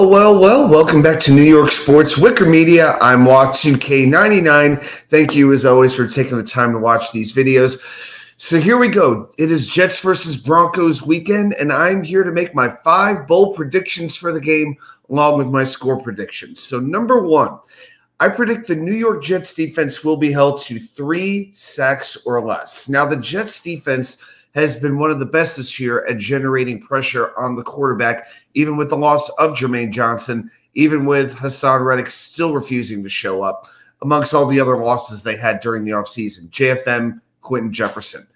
Well, welcome back to New York Sports WickerMedia. I'm Walk2K99. Thank you, as always, for taking the time to watch these videos. So here we go. It is Jets versus Broncos weekend, and I'm here to make my 5 bold predictions for the game, along with my score predictions. So number 1, I predict the New York Jets defense will be held to 3 sacks or less. Now, the Jets defense has been one of the best this year at generating pressure on the quarterback, even with the loss of Jermaine Johnson, even with Hassan Reddick still refusing to show up, amongst all the other losses they had during the offseason, JFM, Quentin Jefferson.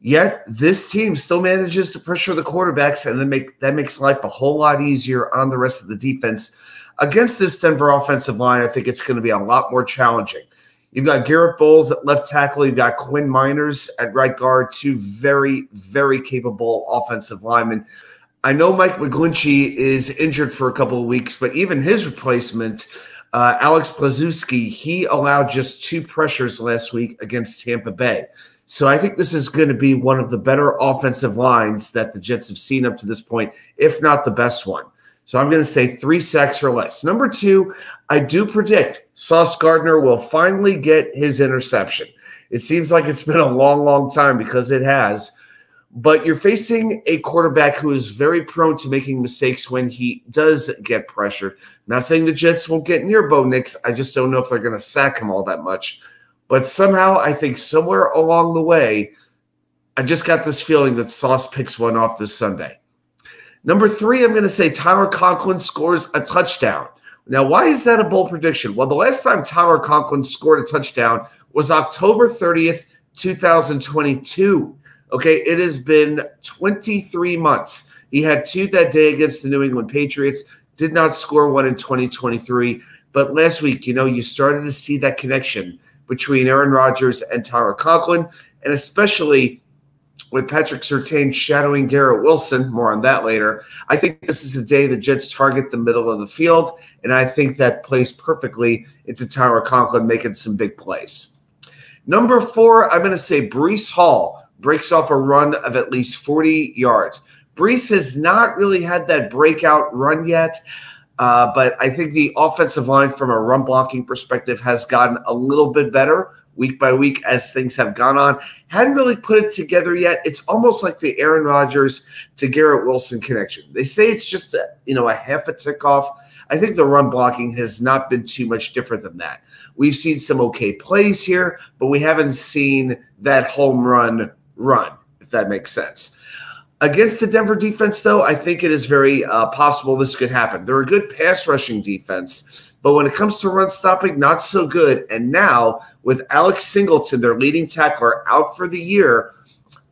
Yet, this team still manages to pressure the quarterbacks, and that makes life a whole lot easier on the rest of the defense. Against this Denver offensive line, I think it's going to be a lot more challenging. You've got Garrett Bowles at left tackle. You've got Quinn Miners at right guard, 2 very, very capable offensive linemen. I know Mike McGlinchey is injured for a couple of weeks, but even his replacement, Alex Plazewski, he allowed just 2 pressures last week against Tampa Bay. So I think this is going to be one of the better offensive lines that the Jets have seen up to this point, if not the best one. So I'm going to say 3 sacks or less. Number 2, I do predict Saucegardner will finally get his interception. It seems like it's been a long, long time, because it has. But you're facing a quarterback who is very prone to making mistakes when he does get pressured. Not saying the Jets won't get near bonix. I just don't know if they're going to sack him all that much. But somehow, I think somewhere along the way, I just got this feeling that Sauce picks one off this Sunday. Number 3, I'm going to say Tyler Conklin scores a touchdown. Now, why is that a bold prediction? Well, the last time Tyler Conklin scored a touchdown was October 30th, 2022. Okay, it has been 23 months. He had 2 that day against the New England Patriots, did not score one in 2023. But last week, you started to see that connection between Aaron Rodgers and Tyler Conklin, and especially with Patrick Surtain shadowing Garrett Wilson. More on that later. I think this is a day the Jets target the middle of the field, and I think that plays perfectly into Tyler Conklin making some big plays. Number 4, I'm going to say Breece Hall breaks off a run of at least 40 yards. Breece has not really had that breakout run yet, but I think the offensive line from a run blocking perspective has gotten a little bit better week by week as things have gone on. Hadn't really put it together yet. It's almost like the Aaron Rodgers to Garrett Wilson connection. They say it's just a half a tick off. I think the run blocking has not been too much different than that. We've seen some okay plays here, but we haven't seen that home run, if that makes sense. Against the Denver defense, though, I think it is very possible this could happen. They're a good pass rushing defense, but when it comes to run stopping, not so good. And now with Alex Singleton, their leading tackler, out for the year,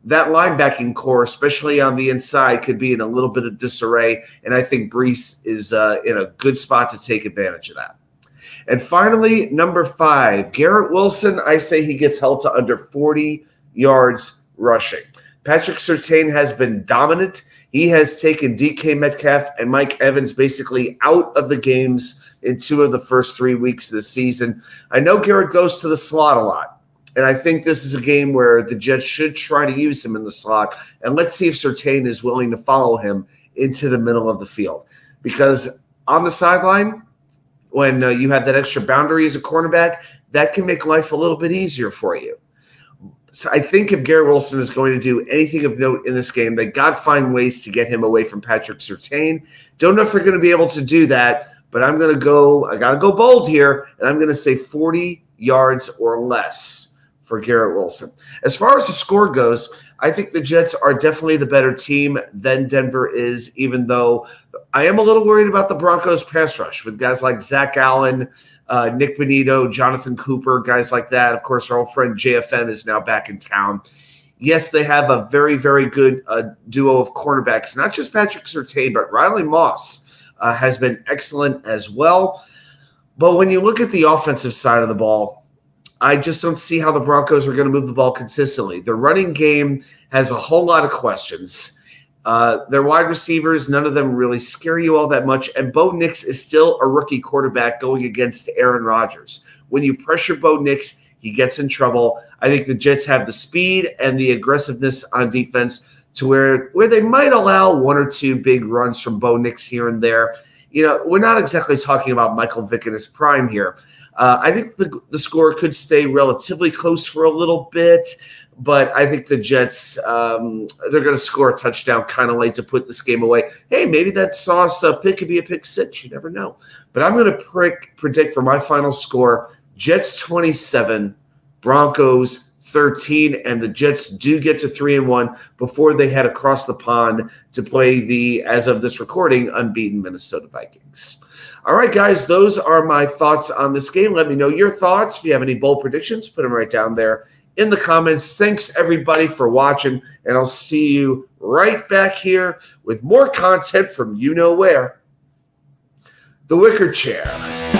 that linebacking core, especially on the inside, could be in a little bit of disarray. And I think Breece is in a good spot to take advantage of that. And finally, number 5, Garrett Wilson. I say he gets held to under 40 yards rushing. Patrick Surtain has been dominant. He has taken DK Metcalf and Mike Evans basically out of the games in 2 of the first 3 weeks of the season. I know Garrett goes to the slot a lot, and I think this is a game where the Jets should try to use him in the slot. And let's see if Surtain is willing to follow him into the middle of the field. Because on the sideline, when you have that extra boundary as a cornerback, that can make life a little bit easier for you. So I think if Garrett Wilson is going to do anything of note in this game, they got to find ways to get him away from Patrick Surtain. Don't know if they're going to be able to do that, but I got to go bold here, and I'm going to say 40 yards or less for Garrett Wilson. As far as the score goes, I think the Jets are definitely the better team than Denver is, even though I am a little worried about the Broncos pass rush with guys like Zach Allen, Nick Bonito, Jonathan Cooper, guys like that. Of course, our old friend JFM is now back in town. Yes, they have a very, very good duo of cornerbacks, not just Patrick Surtain, but Riley Moss has been excellent as well. But when you look at the offensive side of the ball, I just don't see how the Broncos are going to move the ball consistently. The running game has a whole lot of questions. Their wide receivers, none of them really scare you all that much. And bonix is still a rookie quarterback going against Aaron Rodgers. When you pressure bonix, he gets in trouble. I think the Jets have the speed and the aggressiveness on defense to where they might allow 1 or 2 big runs from bonix here and there. we're not exactly talking about Michael Vick in his prime here. I think the score could stay relatively close for a little bit, but I think the Jets, they're going to score a touchdown kind of late to put this game away. Hey, maybe that Sauce pick could be a pick six. You never know. But I'm going to predict for my final score, Jets 27, Broncos 13, and the Jets do get to 3-1 before they head across the pond to play the, as of this recording, unbeaten Minnesota Vikings. All right, guys, those are my thoughts on this game. Let me know your thoughts. If you have any bold predictions, put them right down there in the comments. Thanks, everybody, for watching, and I'll see you right back here with more content from you know where. The Wicker Chair.